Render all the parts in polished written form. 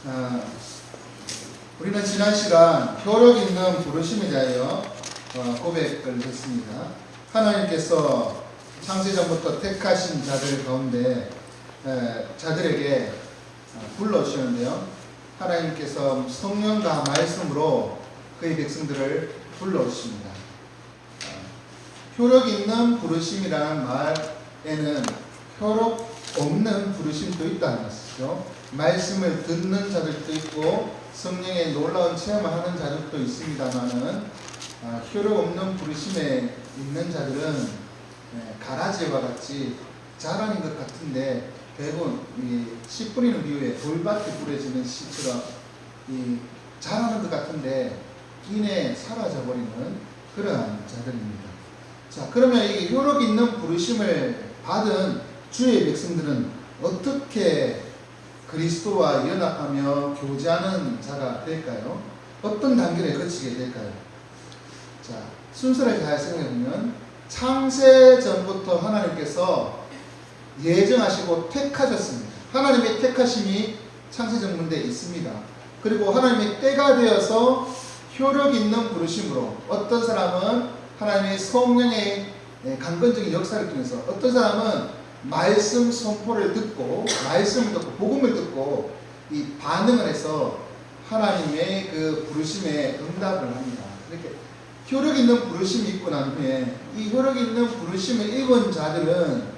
아, 우리는 지난 시간 효력 있는 부르심에 대하여 고백을 했습니다. 하나님께서 창세전부터 택하신 자들 가운데 자들에게 불러오시는데요. 하나님께서 성령과 말씀으로 그의 백성들을 불러오십니다. 효력 있는 부르심이라는 말에는 효력 없는 부르심도 있다는 것이죠. 말씀을 듣는 자들도 있고 성령의 놀라운 체험을 하는 자들도 있습니다만은 효력 없는 부르심에 있는 자들은 가라지와 같이 자라는 것 같은데 대부분 씨 뿌리는 이후에 돌밭에 뿌려지는 씨처럼 자라는 것 같은데 이내 사라져버리는 그러한 자들입니다. 자, 그러면 이 효력 있는 부르심을 받은 주의 백성들은 어떻게 그리스도와 연합하며 교제하는 자가 될까요? 어떤 단계를 거치게 될까요? 자, 순서를 잘 생각해보면 창세 전부터 하나님께서 예정하시고 택하셨습니다. 하나님의 택하심이 창세 전문대에 있습니다. 그리고 하나님의 때가 되어서 효력 있는 부르심으로 어떤 사람은 하나님의 성령의 강건적인 역사를 통해서 어떤 사람은 말씀 선포를 듣고 말씀을 듣고 복음을 듣고 이 반응을 해서 하나님의 그 부르심에 응답을 합니다. 이렇게 효력 있는 부르심이 있고 난 후에 이 효력 있는 부르심을 입은 자들은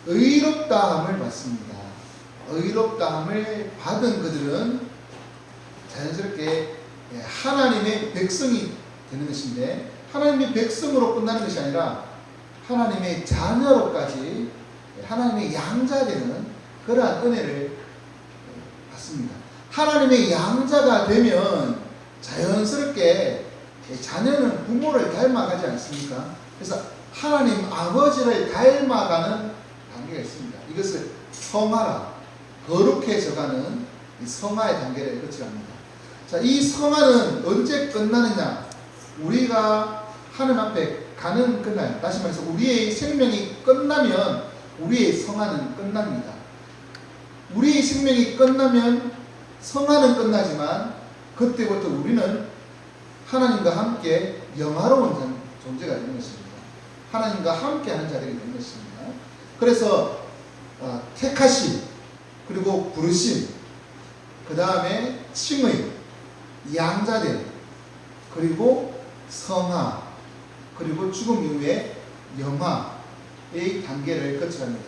의롭다함을 받습니다. 의롭다함을 받은 그들은 자연스럽게 하나님의 백성이 되는 것인데 하나님의 백성으로 끝나는 것이 아니라 하나님의 자녀로까지 하나님의 양자되는 그러한 은혜를 받습니다. 하나님의 양자가 되면 자연스럽게 자녀는 부모를 닮아가지 않습니까? 그래서 하나님 아버지를 닮아가는 단계가 있습니다. 이것을 성화라 거룩해져가는 이 성화의 단계를 거쳐갑니다. 자, 이 성화는 언제 끝나느냐? 우리가 하나님 앞에 가는 끝나요. 다시 말해서 우리의 생명이 끝나면 우리의 성화는 끝납니다. 우리의 생명이 끝나면 성화는 끝나지만 그때부터 우리는 하나님과 함께 영화로운 존재가 되는 것입니다. 하나님과 함께하는 자들이 되는 것입니다. 그래서 택하심, 그리고 부르심, 그 다음에 칭의, 양자됨, 그리고 성화, 그리고 죽음 이후에 영화의 단계를 거쳐갑니다.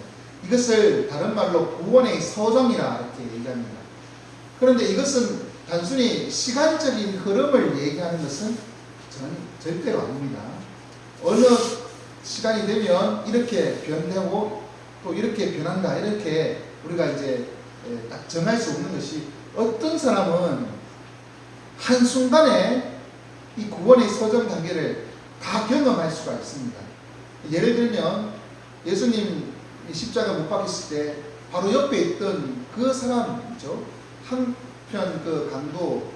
이것을 다른 말로 구원의 서정이라 이렇게 얘기합니다. 그런데 이것은 단순히 시간적인 흐름을 얘기하는 것은 절대로 아닙니다. 어느 시간이 되면 이렇게 변하고 또 이렇게 변한다, 이렇게 우리가 이제 딱 정할 수 없는 것이 어떤 사람은 한순간에 이 구원의 서정 단계를 다 경험할 수가 있습니다. 예를 들면 예수님 십자가 못 박혔을 때 바로 옆에 있던 그 사람이죠. 한편 그 강도,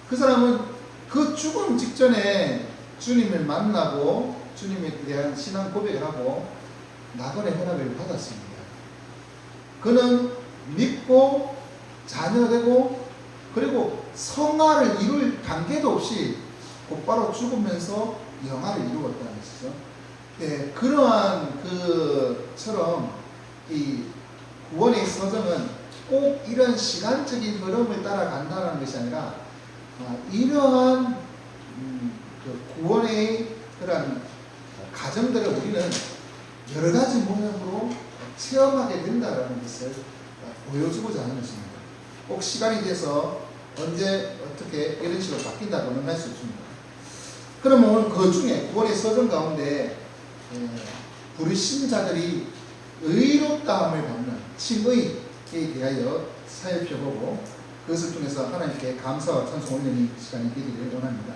그 사람은 그 죽음 직전에 주님을 만나고 주님에 대한 신앙 고백을 하고 낙원의 허락을 받았습니다. 그는 믿고 자녀되고 그리고 성화를 이룰 단계도 없이 곧바로 죽으면서 영화를 이루었다는 것이죠. 네, 그러한 그처럼 이 구원의 서정은 꼭 이런 시간적인 흐름을 따라간다는 것이 아니라 이러한 그 구원의 그런 과정들을 우리는 여러 가지 모양으로 체험하게 된다는 것을 보여주고자 하는 것입니다. 꼭 시간이 돼서 언제 어떻게 이런 식으로 바뀐다고는 할 수 없습니다. 그러면 그 중에 구원의 서정 가운데 부르신 자들이 의롭다함을 받는 칭의에 대하여 살펴보고 그것을 통해서 하나님께 감사와 찬송 올리는 시간이 되기를 원합니다.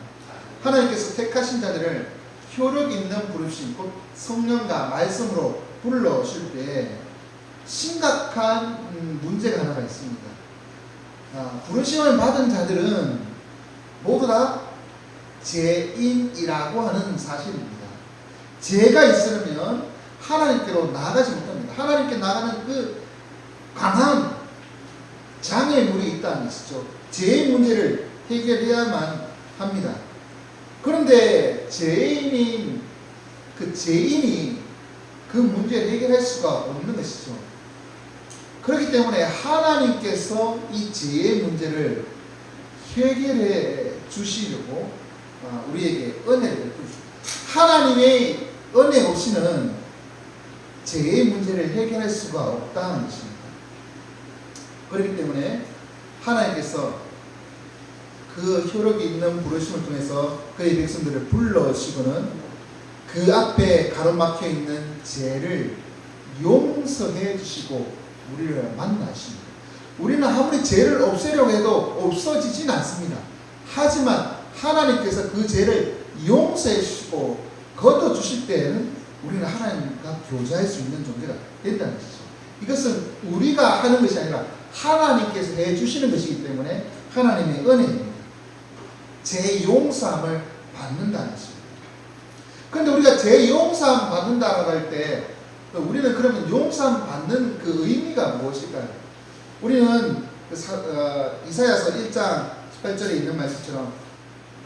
하나님께서 택하신 자들을 효력 있는 부르심, 곧 성령과 말씀으로 불러오실 때 심각한 문제가 하나가 있습니다. 부르심을 받은 자들은 모두 다 죄인이라고 하는 사실입니다. 죄가 있으면 하나님께로 나아가지 못합니다. 하나님께 나가는 그 강한 장 장애물이 있다는 것이죠. 죄의 문제를 해결해야만 합니다. 그런데 죄인이 그 문제를 해결할 수가 없는 것이죠. 그렇기 때문에 하나님께서 이 죄의 문제를 해결해 주시려고 우리에게 은혜를 베푸십니다. 하나님의 은혜 없이는 죄의 문제를 해결할 수가 없다는 것입니다. 그렇기 때문에 하나님께서 그 효력이 있는 부르심을 통해서 그의 백성들을 불러주시고는 그 앞에 가로막혀 있는 죄를 용서해 주시고 우리를 만나십니다. 우리는 아무리 죄를 없애려고 해도 없어지진 않습니다. 하지만 하나님께서 그 죄를 용서해 주시고 거둬 주실 때에는 우리는 하나님과 교제할 수 있는 존재가 된다는 것이죠. 이것은 우리가 하는 것이 아니라 하나님께서 해 주시는 것이기 때문에 하나님의 은혜입니다. 죄 용서함을 받는다는 것입니다. 그런데 우리가 죄 용서함 받는다라고 할 때 우리는 그러면 용서함 받는 그 의미가 무엇일까요? 우리는 이사야서 1장 18절에 있는 말씀처럼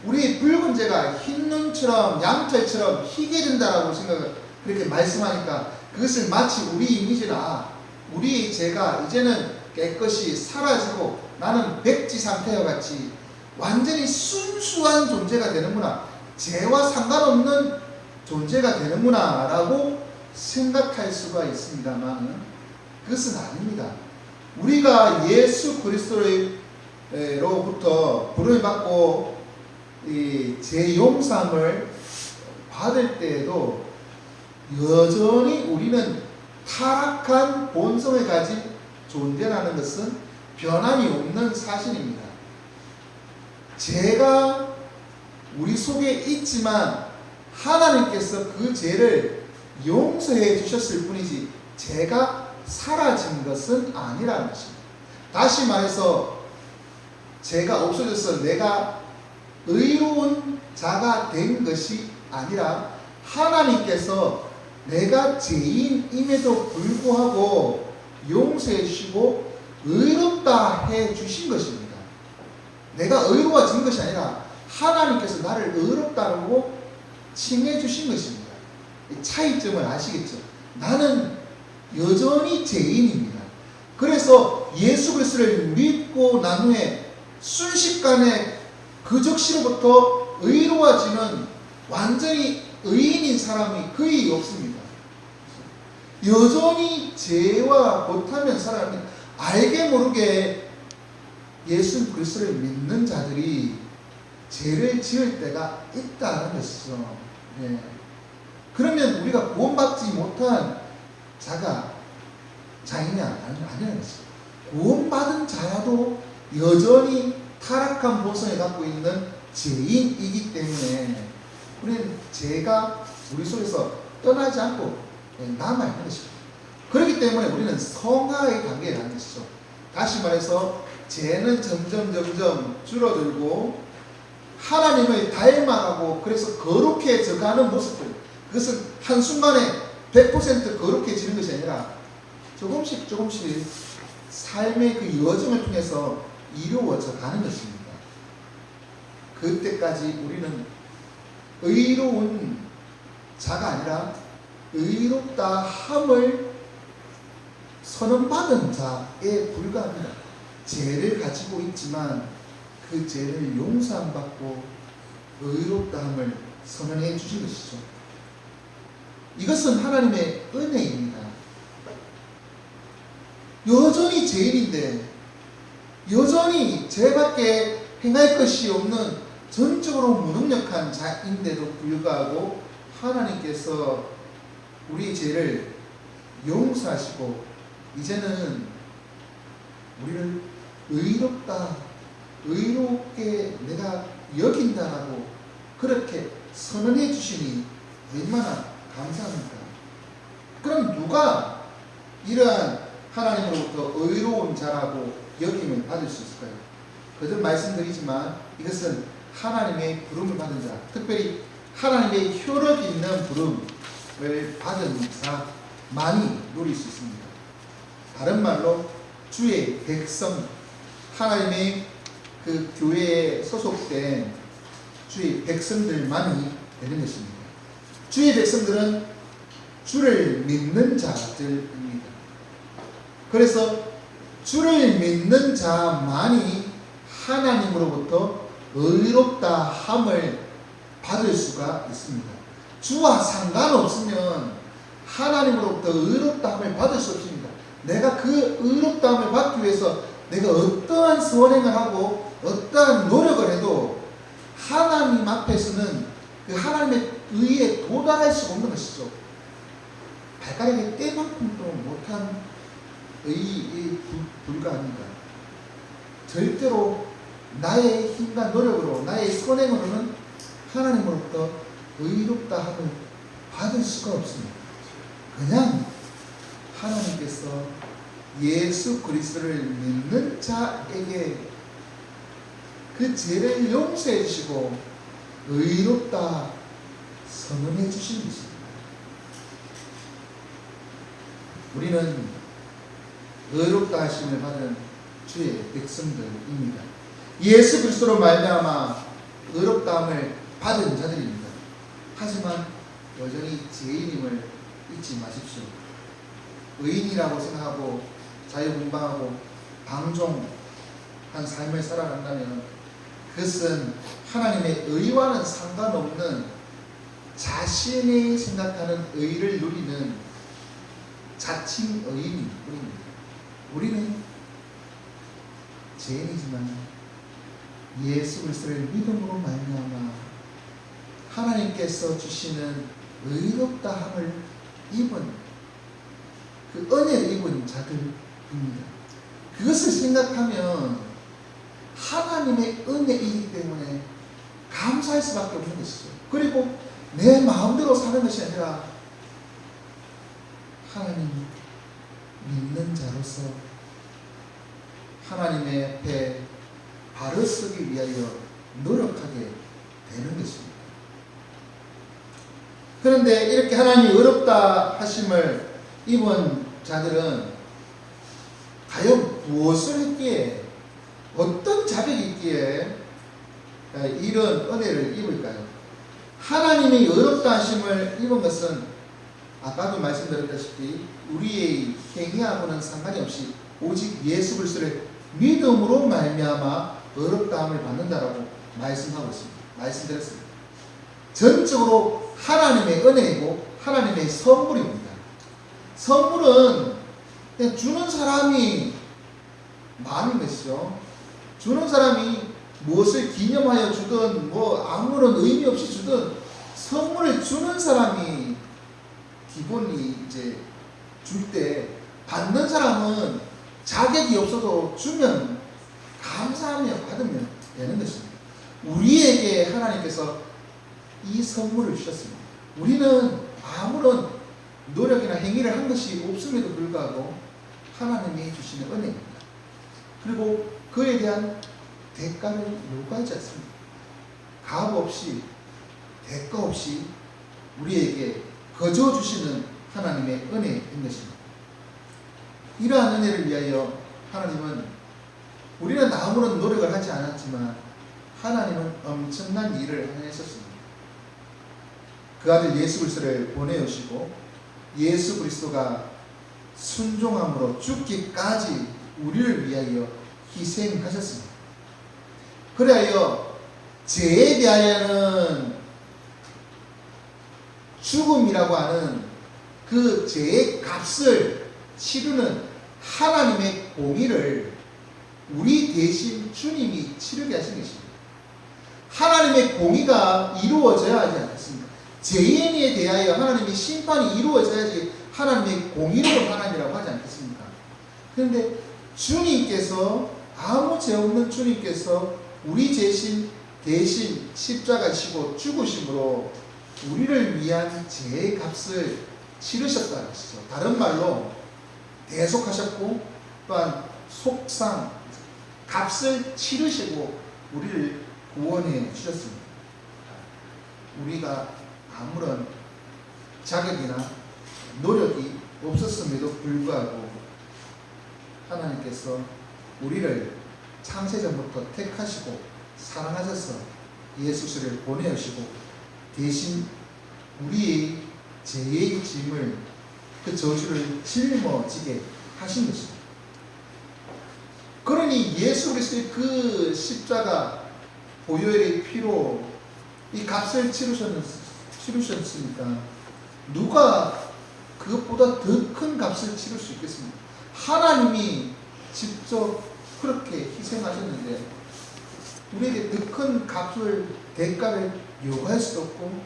우리 붉은 죄가 흰 눈처럼 양털처럼 희게 된다라고 그렇게 말씀하니까 그것을 마치 우리 이미지나 우리의 죄가 이제는 깨끗이 사라지고 나는 백지 상태와 같이 완전히 순수한 존재가 되는구나, 죄와 상관없는 존재가 되는구나 라고 생각할 수가 있습니다만 그것은 아닙니다. 우리가 예수 그리스도로부터 부름을 받고 이 죄 용서함을 받을 때에도 여전히 우리는 타락한 본성을 가진 존재라는 것은 변함이 없는 사실입니다. 죄가 우리 속에 있지만 하나님께서 그 죄를 용서해 주셨을 뿐이지 죄가 사라진 것은 아니라는 것입니다. 다시 말해서 죄가 없어져서 내가 의로운 자가 된 것이 아니라 하나님께서 내가 죄인임에도 불구하고 용서해 주시고 의롭다 해 주신 것입니다. 내가 의로워진 것이 아니라 하나님께서 나를 의롭다고 칭해 주신 것입니다. 이 차이점을 아시겠죠? 나는 여전히 죄인입니다. 그래서 예수 그리스도를 믿고 난 후에 순식간에 그 적시로부터 의로워지는 완전히 의인인 사람이 거의 없습니다. 여전히 죄와 못하면 살아갑니다. 알게 모르게 예수 그리스도를 믿는 자들이 죄를 지을 때가 있다는 것이죠. 네. 그러면 우리가 구원받지 못한 자가 자이냐? 아니라는 것이죠. 구원받은 자라도 여전히 타락한 본성을 갖고 있는 죄인이기 때문에 우리는 죄가 우리 속에서 떠나지 않고 남아있는 것입니다. 그렇기 때문에 우리는 성화의 단계에 가는 것이죠. 다시 말해서 죄는 점점 줄어들고 하나님을 닮아가고 그래서 거룩해져 가는 모습들, 그것은 한순간에 100% 거룩해지는 것이 아니라 조금씩 삶의 그 여정을 통해서 이루어져 가는 것입니다. 그때까지 우리는 의로운 자가 아니라 의롭다 함을 선언받은 자에 불과합니다. 죄를 가지고 있지만 그 죄를 용서함 받고 의롭다 함을 선언해 주신 것이죠. 이것은 하나님의 은혜입니다. 여전히 죄인인데 여전히 죄밖에 행할 것이 없는 전적으로 무능력한 자인데도 불구하고 하나님께서 우리 죄를 용서하시고 이제는 우리를 의롭게 내가 여긴다라고 그렇게 선언해 주시니 얼마나 감사합니까? 그럼 누가 이러한 하나님으로부터 의로운 자라고 여김을 받을 수 있을까요? 거듭 말씀드리지만 이것은 하나님의 부름을 받은 자, 특별히 하나님의 효력 있는 부름을 받은 자만이 누릴 수 있습니다. 다른 말로 주의 백성, 하나님의 그 교회에 소속된 주의 백성들만이 되는 것입니다. 주의 백성들은 주를 믿는 자들입니다. 그래서 주를 믿는 자만이 하나님으로부터 의롭다 함을 받을 수가 있습니다. 주와 상관없으면 하나님으로부터 의롭다 함을 받을 수 없습니다. 내가 그 의롭다 함을 받기 위해서 내가 어떠한 선행을 하고 어떠한 노력을 해도 하나님 앞에서는 그 하나님의 의에 도달할 수가 없는 것이죠. 발가락에 때만큼도 못한 의에 불과합니다. 절대로 나의 힘과 노력으로 나의 선행으로는 하나님으로부터 의롭다 함을 받을 수가 없습니다. 그냥 하나님께서 예수 그리스도를 믿는 자에게 그 죄를 용서해 주시고 의롭다 선언해 주신 것입니다. 우리는 의롭다 하심을 받은 주의 백성들입니다. 예수 그리스도로 말미암아 의롭다함을 받은 자들입니다. 하지만 여전히 죄인임을 잊지 마십시오. 의인이라고 생각하고 자유분방하고 방종한 삶을 살아간다면 그것은 하나님의 의와는 상관없는 자신이 생각하는 의를 누리는 자칭 의인인 뿐입니다. 우리는 죄인이지만 예수 그리스도를 믿음으로 말미암아 하나님께서 주시는 의롭다함을 입은 그 은혜를 입은 자들입니다. 그것을 생각하면 하나님의 은혜이기 때문에 감사할 수밖에 없는 것이죠. 그리고 내 마음대로 사는 것이 아니라 하나님 믿는 자로서 하나님의 앞에 바로 서기 위하여 노력하게 되는 것입니다. 그런데 이렇게 하나님이 의롭다 하심을 입은 자들은 과연 무엇을 했기에 어떤 자격이 있기에 이런 은혜를 입을까요? 하나님이 의롭다 하심을 입은 것은 아까도 말씀드렸다시피 우리의 행위하고는 상관이 없이 오직 예수 그리스도를 믿음으로 말미암아 의롭다함을 받는다라고 말씀하고 있습니다. 말씀드렸습니다. 전적으로 하나님의 은혜이고 하나님의 선물입니다. 선물은 그냥 주는 사람이 많은 것이죠. 주는 사람이 무엇을 기념하여 주든 아무런 의미 없이 주든 선물을 주는 사람이 기본이 이제 줄 때 받는 사람은 자격이 없어도 주면 감사하며 받으면 되는 것입니다. 우리에게 하나님께서 이 선물을 주셨습니다. 우리는 아무런 노력이나 행위를 한 것이 없음에도 불구하고 하나님이 주시는 은혜입니다. 그리고 그에 대한 대가를 요구하지 않습니다. 값 없이 대가 없이 우리에게 거저 주시는 하나님의 은혜인 것입니다. 이러한 은혜를 위하여 하나님은 우리는 아무런 노력을 하지 않았지만 하나님은 엄청난 일을 하셨습니다. 그 아들 예수 그리스도를 보내오시고 예수 그리스도가 순종함으로 죽기까지 우리를 위하여 희생하셨습니다. 그래야 죄에 대하여는 죽음이라고 하는 그 죄의 값을 치르는 하나님의 공의를 우리 대신 주님이 치르게 하신 것입니다. 하나님의 공의가 이루어져야 하지 않겠습니까? 죄인에 대하여 하나님의 심판이 이루어져야지 하나님의 공의로운 하나님이라고 하지 않겠습니까? 그런데 주님께서 아무 죄 없는 주님께서 우리 대신 십자가 지고 죽으심으로 우리를 위한 죄의 값을 치르셨다는 것이죠. 다른 말로 대속하셨고 또한 속상 값을 치르시고 우리를 구원해 주셨습니다. 우리가 아무런 자격이나 노력이 없었음에도 불구하고 하나님께서 우리를 창세전부터 택하시고 사랑하셔서 예수를 보내오시고 대신 우리의 죄의 짐을 그 저주를 짊어지게 하신 것입니다. 그러니 예수 그리스도의 그 십자가 보혈의 피로 이 값을 치르셨으니까 누가 그것보다 더 큰 값을 치를 수 있겠습니까? 하나님이 직접 그렇게 희생하셨는데 우리에게 더 큰 값을 대가를 요구할 수도 없고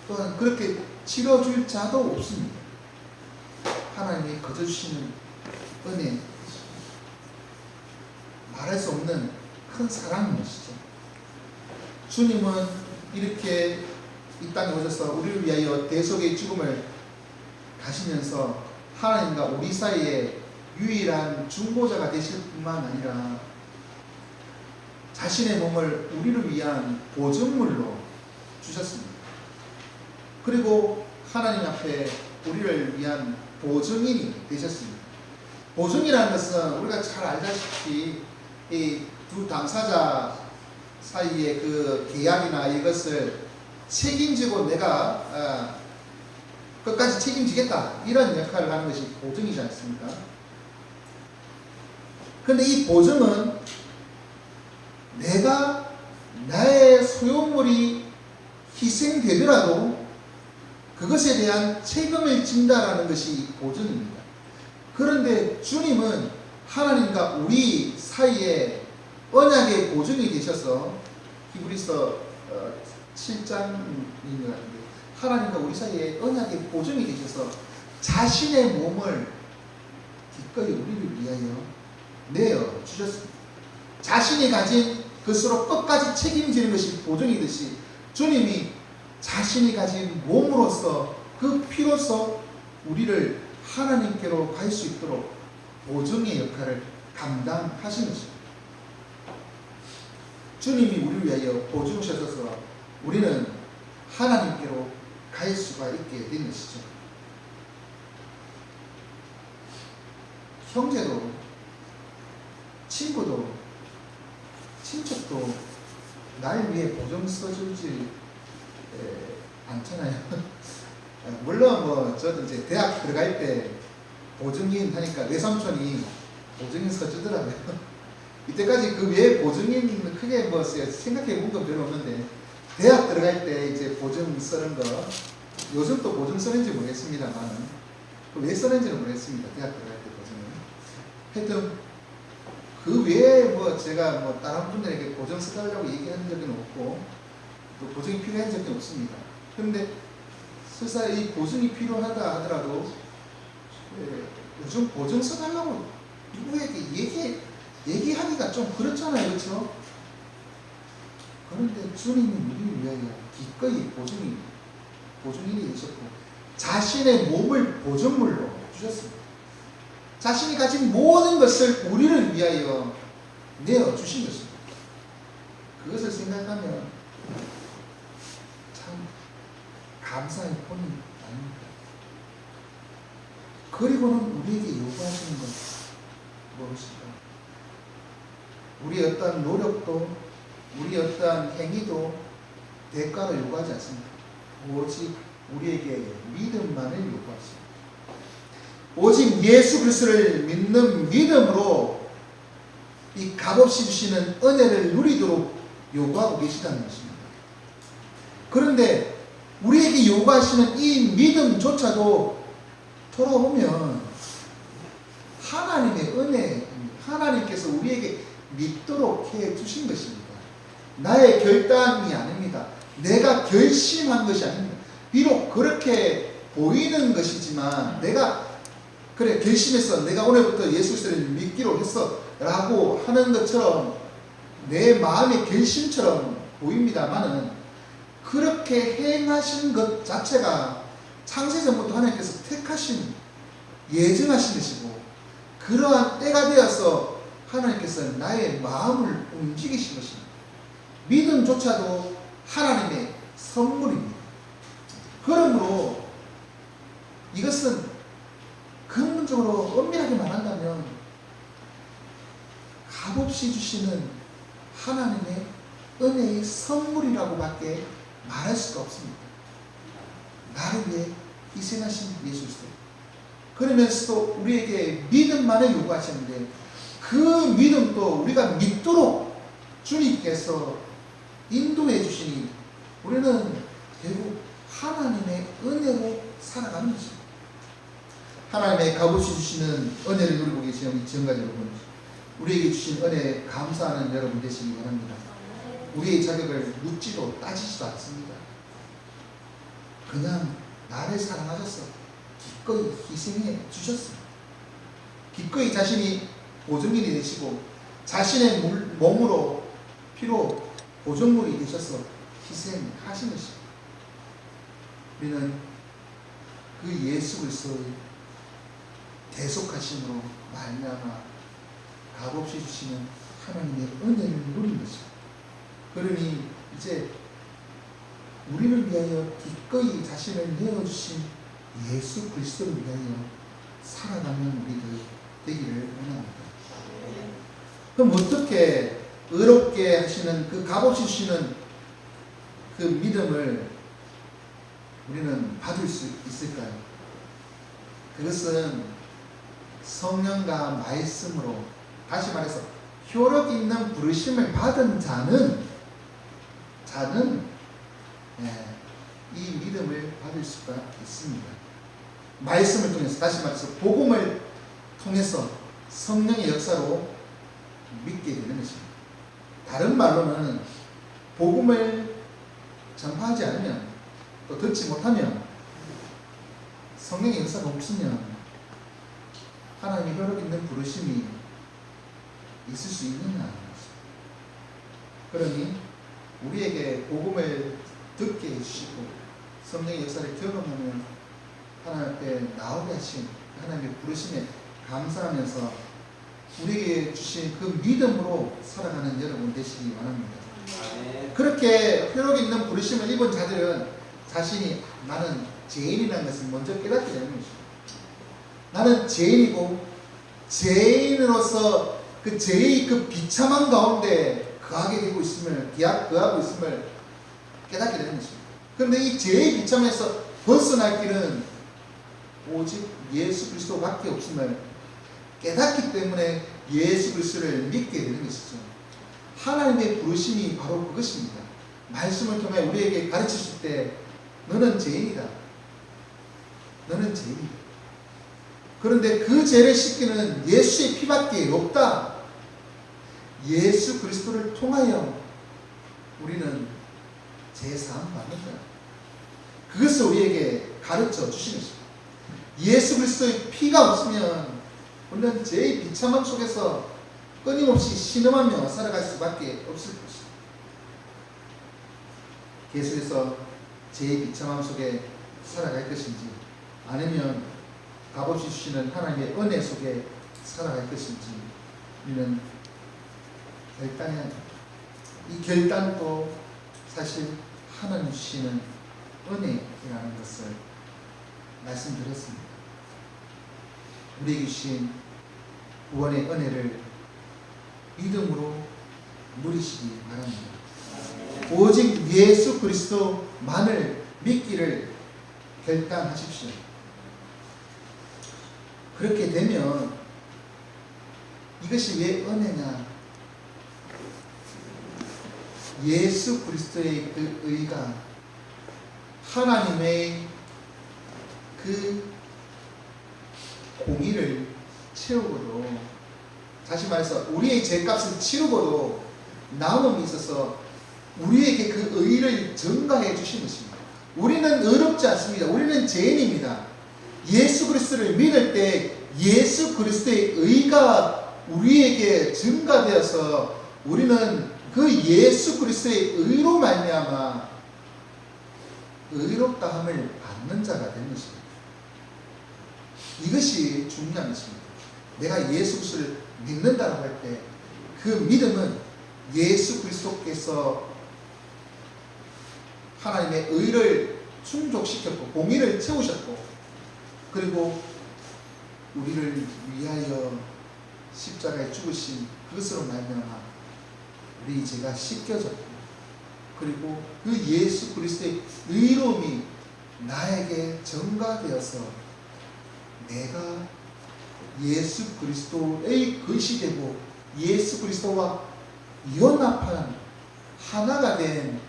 또한 그렇게 치러줄 자도 없습니다. 하나님이 거저 주시는 은혜, 말할 수 없는 큰 사랑인 것이죠. 주님은 이렇게 이 땅에 오셔서 우리를 위하여 대속의 죽음을 가시면서 하나님과 우리 사이에 유일한 중보자가 되실 뿐만 아니라 자신의 몸을 우리를 위한 보증물로 주셨습니다. 그리고 하나님 앞에 우리를 위한 보증인이 되셨습니다. 보증이라는 것은 우리가 잘 알다시피 이 두 당사자 사이의 그 계약이나 이것을 책임지고 내가 끝까지 책임지겠다 이런 역할을 하는 것이 보증이지 않습니까? 그런데 이 보증은 내가 나의 소유물이 희생되더라도 그것에 대한 책임을 진다라는 것이 보증입니다. 그런데 주님은 하나님과 우리 사이에 언약의 보증이 되셔서 히브리서 7장인 것 같은데 하나님과 우리 사이에 언약의 보증이 되셔서 자신의 몸을 기꺼이 우리를 위하여 내어 주셨습니다. 자신이 가진 것으로 끝까지 책임지는 것이 보증이듯이 주님이 자신이 가진 몸으로서 그 피로서 우리를 하나님께로 갈 수 있도록 보증의 역할을 감당하신 것입니다. 주님이 우리를 위하여 보증하셔서 우리는 하나님께로 갈 수가 있게 된 것이죠. 형제도 친구도 친척도 날 위해 보증 써주지 않잖아요. 물론 저도 이제 대학 들어갈 때 보증인 하니까 외삼촌이 보증인 써주더라고요. 이때까지 그 외에 보증인 크게 생각해 본 건 별로 없는데 대학 들어갈 때 이제 보증 쓰는 거 요즘 또 보증 쓰는지 모르겠습니다만 왜 쓰는지는 모르겠습니다. 대학 들어갈 때 보증은 하여튼 그 외에 제가 다른 분들에게 보증 써달라고 얘기한 적은 없고 또 보증이 필요한 적은 없습니다. 그런데 설사 이 보증이 필요하다 하더라도 요즘 보증 써달라고 누구에게 얘기하기가 좀 그렇잖아요. 그렇죠? 그런데 주님이 우리를 위하여 기꺼이 보증인이 되셨고 자신의 몸을 보증물로 주셨습니다. 자신이 가진 모든 것을 우리를 위하여 내어주신 것입니다. 그것을 생각하면 참 감사의 본이 아닙니다. 그리고는 우리에게 요구하시는 것 무엇일까? 우리 어떠한 노력도 우리 어떠한 행위도 대가를 요구하지 않습니다. 오직 우리에게 믿음만을 요구하십니다. 오직 예수 그리스도를 믿는 믿음으로 이 값없이 주시는 은혜를 누리도록 요구하고 계시다는 것입니다. 그런데 우리에게 요구하시는 이 믿음조차도 돌아오면 하나님의 은혜, 하나님께서 우리에게 믿도록 해 주신 것입니다. 나의 결단이 아닙니다. 내가 결심한 것이 아닙니다. 비록 그렇게 보이는 것이지만 내가 그래 결심했어. 내가 오늘부터 예수 그리스도를 믿기로 했어. 라고 하는 것처럼 내 마음의 결심처럼 보입니다만은 그렇게 행하신 것 자체가 창세전부터 하나님께서 택하신 예정하신 것이고 그러한 때가 되어서 하나님께서 나의 마음을 움직이신 것입니다. 믿음조차도 하나님의 선물입니다. 그러므로 이것은 근본적으로 엄밀하게 말한다면 값없이 주시는 하나님의 은혜의 선물이라고밖에 말할 수가 없습니다. 나를 위해 희생하신 예수 그리스도. 그러면서도 우리에게 믿음만을 요구하셨는데 그 믿음도 우리가 믿도록 주님께서 인도해 주시니 우리는 결국 하나님의 은혜로 살아가는 것입니다. 하나님의 값없이 주시는 은혜를 누리고 계시는 지금까지 여러분, 우리에게 주신 은혜에 감사하는 여러분 되시기 바랍니다. 우리의 자격을 묻지도 따지지도 않습니다. 그냥 나를 사랑하셔서 기꺼이 희생해 주셨습니다. 기꺼이 자신이 보증인이 되시고 자신의 몸으로 피로 보증물이 되셔서 희생하신 것입니다. 우리는 그 예수 그리스도의 대속하심으로 말미암아 값없이 주시는 하나님의 은혜를 누린 것입니다. 그러니 이제 우리를 위하여 기꺼이 자신을 내어주신 예수 그리스도를 위하여 살아가는 우리들 되기를 원합니다. 그럼 어떻게 의롭게 하시는 그 값없이 주시는 그 믿음을 우리는 받을 수 있을까요? 그것은 성령과 말씀으로, 다시 말해서 효력 있는 부르심을 받은 자는 이 믿음을 받을 수가 있습니다. 말씀을 통해서, 다시 말해서 복음을 통해서 성령의 역사로 믿게 되는 것입니다. 다른 말로는 복음을 전파하지 않으면, 또 듣지 못하면, 성령의 역사가 없으면 하나님의 효력 있는 부르심이 있을 수 있느냐. 그러니 우리에게 복음을 듣게 해주시고 성령의 역사를 경험하면 하나님 앞에 나오게 하신 하나님의 부르심에 감사하면서 우리에게 주신 그 믿음으로 살아가는 여러분 되시기 바랍니다. 그렇게 효력 있는 부르심을 입은 자들은 자신이 나는 죄인이라는 것을 먼저 깨닫게 되는 것입니다. 나는 죄인이고 죄인으로서 그 죄의 그 비참한 가운데 거하게 되고 있음을, 거하고 있음을 깨닫게 되는 것입니다. 그런데 이 죄의 비참에서 벗어날 길은 오직 예수 그리스도밖에 없음을 깨닫기 때문에 예수 그리스도를 믿게 되는 것이죠. 하나님의 부르심이 바로 그것입니다. 말씀을 통해 우리에게 가르치실 때 너는 죄인이다. 너는 죄인이다. 그런데 그 죄를 씻기는 예수의 피밖에 없다. 예수 그리스도를 통하여 우리는 죄사함 받는다. 그것을 우리에게 가르쳐 주시는 것입니다. 예수 그리스도의 피가 없으면 우리는 죄의 비참함 속에서 끊임없이 신음하며 살아갈 수밖에 없을 것입니다. 계속해서 죄의 비참함 속에 살아갈 것인지 아니면 값없이 주시는 하나님의 은혜 속에 살아갈 것인지 우리는 결단해야 합니다. 이 결단도 사실 하나님 주시는 은혜라는 것을 말씀드렸습니다. 우리에게 주신 구원의 은혜를 믿음으로 누리시기 바랍니다. 오직 예수 그리스도만을 믿기를 결단하십시오. 그렇게 되면 이것이 왜 은혜냐? 예수 그리스도의 그 의가 하나님의 그 공의를 채우고도, 다시 말해서 우리의 죄값을 치르고도 남음이 있어서 우리에게 그 의를 증가해 주신 것입니다. 우리는 의롭지 않습니다. 우리는 죄인입니다. 예수 그리스도를 믿을 때 예수 그리스도의 의가 우리에게 증가되어서 우리는 그 예수 그리스도의 의로 말미암아 의롭다함을 받는 자가 되는 것입니다. 이것이 중요한 것입니다. 내가 예수 그리스도를 믿는다고 할 때 그 믿음은 예수 그리스도께서 하나님의 의를 충족시켰고 공의를 채우셨고 그리고 우리를 위하여 십자가에 죽으신 그것으로 말미암아 우리 죄가 씻겨졌고, 그리고 그 예수 그리스도의 의로움이 나에게 전가되어서 내가 예수 그리스도의 것이 되고 예수 그리스도와 연합한 하나가 된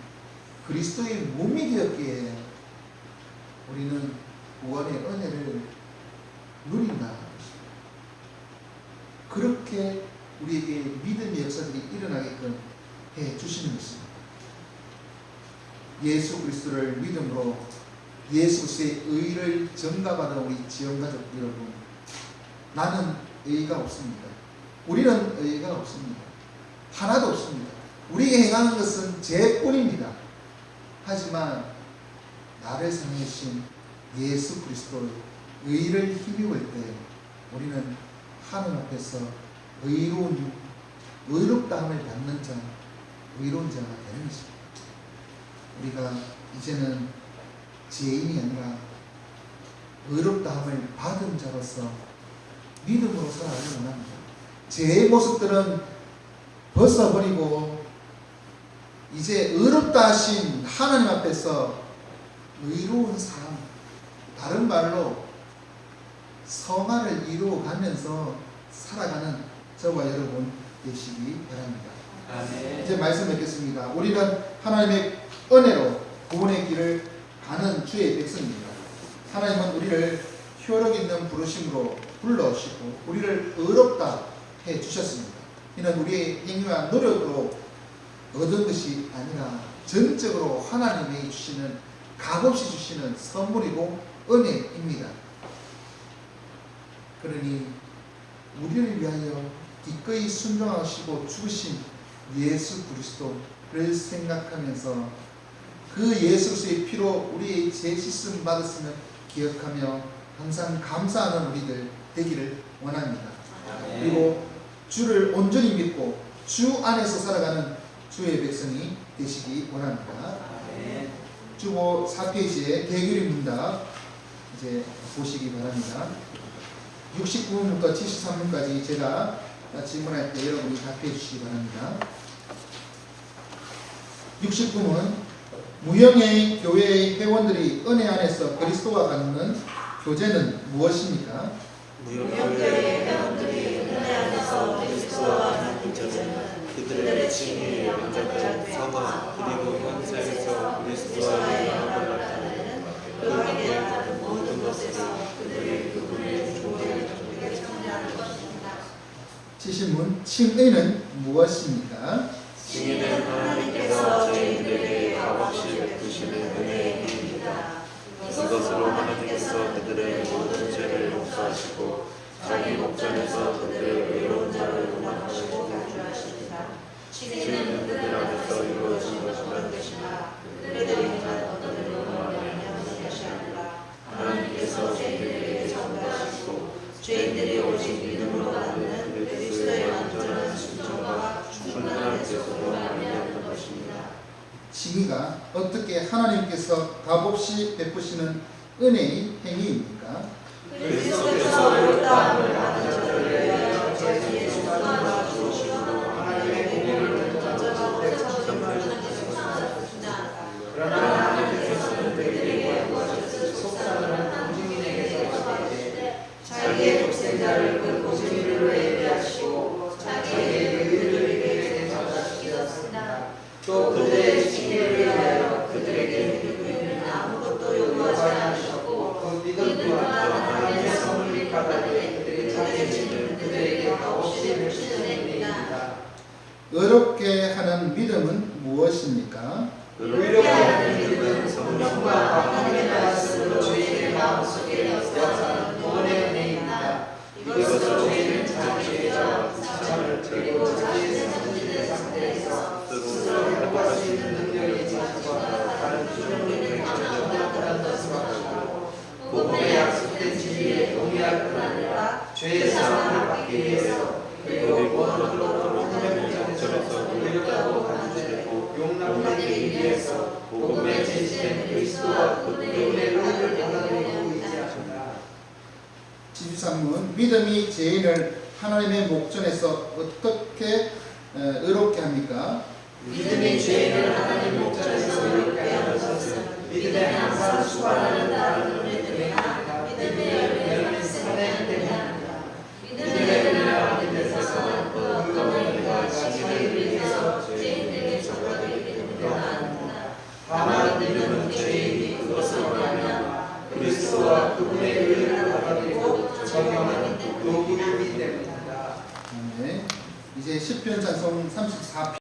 그리스도의 몸이 되었기에 우리는 구원의 은혜를 누린다. 그렇게 우리에게 믿음의 역사들이 일어나게끔 해 주시는 것입니다. 예수 그리스도를 믿음으로 예수 그리스도의 의를 전가받은 우리 지원가족 여러분, 나는 의의가 없습니다. 우리는 의의가 없습니다. 하나도 없습니다. 우리가 행하는 것은 죄뿐입니다. 하지만 나를 사랑하신 예수 그리스도의 의를 힘입을 때 우리는 하나님 앞에서 의롭다함을 받는 자, 의로운 자가 되는 것입니다. 우리가 이제는 죄인이 아니라 의롭다함을 받은 자로서 믿음으로 살아가길 원합니다. 죄의 모습들은 벗어버리고 이제 의롭다 하신 하나님 앞에서 의로운 삶, 다른 말로 성화를 이루어가면서 살아가는 저와 여러분 되시기 바랍니다. 아멘. 이제 말씀 뵙겠습니다. 우리는 하나님의 은혜로 구원의 길을 가는 주의 백성입니다. 하나님은 우리를 효력 있는 부르심으로 불러주시고 우리를 의롭다 해 주셨습니다. 이는 우리의 행위와 노력으로 얻은 것이 아니라 전적으로 하나님이 주시는, 값없이 주시는 선물이고 은혜입니다. 그러니 우리를 위하여 기꺼이 순종하시고 죽으신 예수 그리스도를 생각하면서 그 예수 그리스도의 피로 우리의 죄 씻음 받았음을 기억하며 항상 감사하는 우리들 되기를 원합니다. 그리고 주를 온전히 믿고 주 안에서 살아가는 주의 백성이 되시기 원합니다. 주보 4페이지에 대규리 문답 이제 보시기 바랍니다. 69분부터 73분까지 제가 질문할 때 여러분이 답해 주시기 바랍니다. 69분, 무형의 교회의 회원들이 은혜 안에서 그리스도와 갖는 교제는 무엇입니까? 무형교회의 회원들이 은혜 안에서 그리스도와 갖는 교제는 그들의 칭의, 영접된 성화, 그리고 현세에서 그리스도와의 연합을 나타내는 그 관계에 따른 모든 것에서 그들의 그분의 조례를 정직하게 청량하는 것입니다. 70문, 칭의는 무엇입니까? 칭의는 하나님께서 저희들에게 값없이 베푸시는 은혜의 힘입니다. 이것으로 하나님께서 그들의 모든 죄를 용서하시고 자기 목전에서 그들의 의로운 자를 용납하시고 간주하십니다. 칭의는 그들 안에서 이루어진 것이란 뜻이나 그들이 행한 어떤 일로 말미암는 것이 아니라 하나님께서 저희들에게 전가하시고 저희들이 오직 믿음으로 받는 그리스도의 완전한 순종과 충만한 뜻으로 말미암는 것입니다. 칭의가 어떻게 하나님께서 값없이 베푸시는 은혜의 행위입니까? 그리스도께서 의롭다함을 받은 자들을 위하여 자기의 순간과 주시고 하나님의 공의를 전적하고 참여하는 것입니다. 그러나 하나님께서는 그들에게 무엇을 속삭이는 공증인에게서 하시되 자기의 독생자를 그 공증인으로 예비하시고 자기의 의를 전달시켰습니다. 또 그들의 칭의를 위하여 그들에게 그는 아무것도 요구하지 않으셨고 그 믿음 또한 하나님의 선물이 받아들여 그들의 자기는 그들에게 값없이 베푸시는 은혜입니다. 의롭게 하는 믿음은 무엇입니까? 의롭게 하는 믿음은 성령과 하나님의 말씀으로 저희의 마음속에 역사하는 구원의 은혜입니다. 이것으로 저희는 자기의 죄와 사참을 그리고 자기의 성질의 상태에서 스스로 회복할 수 있는 능력이 자신과 다른 주님을 감당하는 것을 받고 복음의 약속된 진리에 동의할 뿐 아니라 죄의 사함을 받기 위해서 그리고 무엇보다도 하나님의 영전에서 의롭다고 간주되고 용납되기 위해서 복음에 제시된 그리스도와 그분의 은혜를 받아들이고 의지합니다. 73문, 믿음이 죄인을 하나님의 목전에서 어떻게 의롭게 합니까? 믿음의 죄를 하나님 목전에서 의롭게 하는 것은 믿음에 항상 수반하는 다른 믿음에 믿음의 열매를 살아내는 합니다. 믿음의 열매라 믿음에서 그 어떤 자기를 위해서 죄인에게 적하게 되는 합니다. 다만 믿음은 죄인이 그것을 하면 그리스도와 그분의 의를 받아들이고 적용하는 도구이기 때문입니다. 네. 이제 시편 찬송 34편